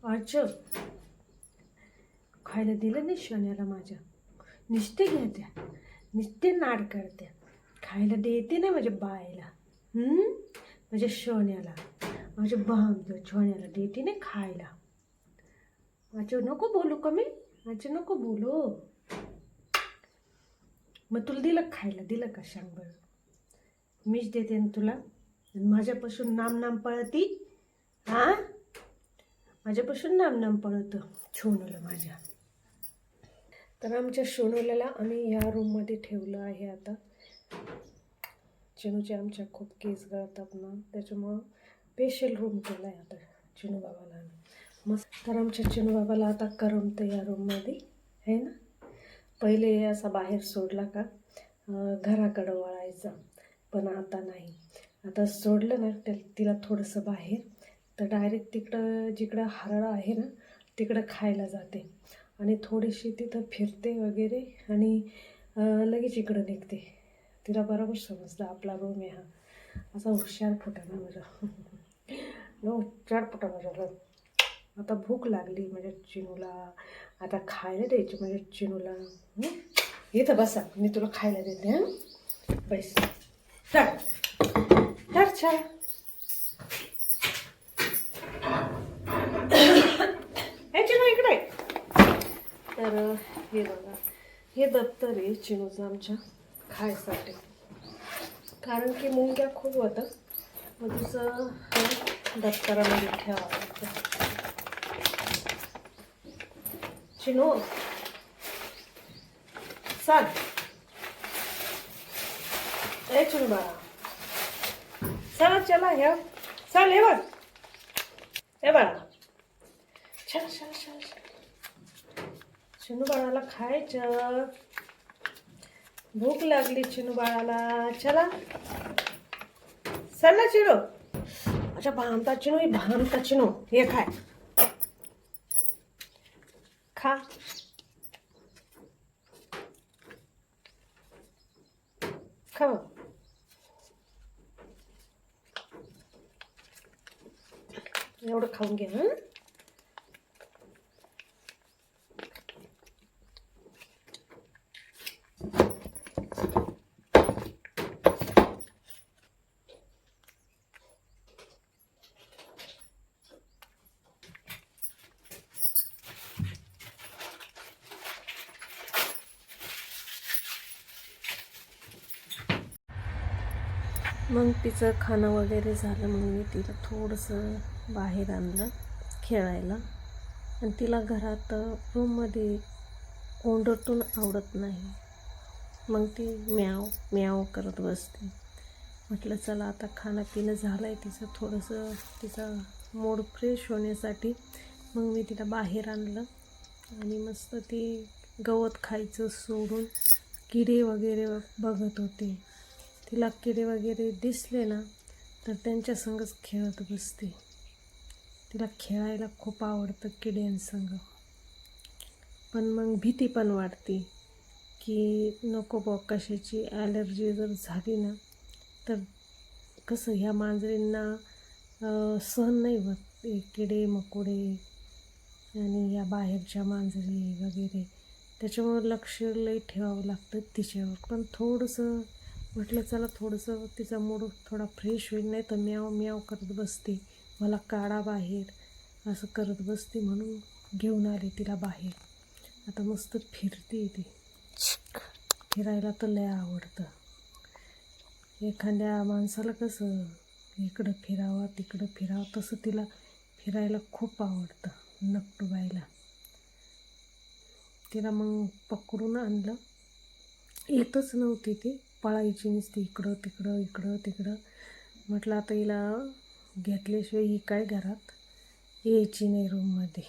अच्छा, खायला दिलं नाही शोन्याला माझ्या. नुसते घेत्या, नुसते नाड करत्या. खायला देते नाही माझ्या बायला. माझ्या शोन्याला, माझ्या भामच्या छोन्याला देते नाही खायला. माझं नको बोलू का मी, माझं नको बोलू. मग तुला दिलं खायला, दिलं का सांग बरं. मीच देते ना तुला. माझ्यापासून नाम पळती. हां, माझ्यापासून नाम पळतं छोनूला माझ्या. तर आमच्या सोनूला आम्ही ह्या रूममध्ये ठेवलं आहे. आता चिनूचे आमच्या खूप केस गळतात ना, त्याच्यामुळं स्पेशल रूम केला आहे आता चिनू बाबाला. मस्त. तर आमच्या चिनू बाबाला आता करमतं या रूममध्ये आहे ना. पहिले असा बाहेर सोडला का घराकडं वळायचा, पण आता नाही. आता सोडलं ना तिला थोडंसं बाहेर, तर डायरेक्ट तिकडं जिकडं हरळ आहे ना तिकडं खायला जाते आणि थोडीशी तिथं फिरते वगैरे आणि लगेच इकडं निघते. तिला बरोबर समजतं आपला रूम आहे हा. असा हुशार फुटा ना माझा. हुशार फुटा माझ्या. आता भूक लागली म्हणजे चिनूला, आता खायला द्यायची म्हणजे चिनूला. इथं बसा, मी तुला खायला देते. हां, बैस. तर छान. इकडे. तर हे बघा, हे दप्तर आहे चिनूचं आमच्या खायसाठी. कारण की मुंग्या खूप होतं, मग तिचं दप्तरामध्ये ठेवावं लागतं. चिनू चाल. ए चिनू बाळा, चला चला हे चाल. हे बघ, हे बाळा, चल चल चल. चिनू बाळाला खायचं, भूक लागली चिनू बाळाला. चला चल ना चिनू. अच्छा, भामता चिनू, ही भामता चिनू. हे खाय, खा. खा एवढं खाऊन घे. मग तिचं खाणं वगैरे झालं. मग मी तिला थोडंसं बाहेर आणलं खेळायला. आणि तिला घरात रूममध्ये कोंडतून आवडत नाही. मग ती म्याव म्याव करत बसते. म्हटलं चला आता खाणं पिणं झालं आहे तिचं, थोडंसं तिचा मूड फ्रेश होण्यासाठी मग मी तिला बाहेर आणलं. आणि मस्त ती गवत खायचं सोडून किडे वगैरे बघत होते. तिला किडे वगैरे दिसले ना तर त्यांच्या संगच खेळत बसते. तिला खेळायला खूप आवडतं किड्यांसंग. पण मग भीती पण वाटते की नको बा, कशाची ॲलर्जी जर झाली ना तर कसं ह्या मांजरींना सहन नाही होत किडे मकोडे आणि या बाहेरच्या मांजरी वगैरे. त्याच्यामुळं लक्ष लई ठेवावं लागतं तिच्यावर. पण थोडंसं म्हटलं चला थोडंसं तिचा मूड थोडा फ्रेश होईल, नाही तर म्याव म्याव करत बसते, मला काढा बाहेर असं करत बसते. म्हणून घेऊन आले तिला बाहेर. आता मस्त फिरते ती. फिरायला तर लय आवडतं. एखाद्या माणसाला कसं इकडं फिरावं तिकडं फिरावं, तसं तिला फिरायला खूप आवडतं. नकटूबाईला तिला मग पकडून आणलं. येतच नव्हती ती, पळायची नुसती इकडं तिकडं इकडं तिकडं. म्हटलं आता हिला घेतल्याशिवाय ही काय घरात यायची नाही रूममध्ये.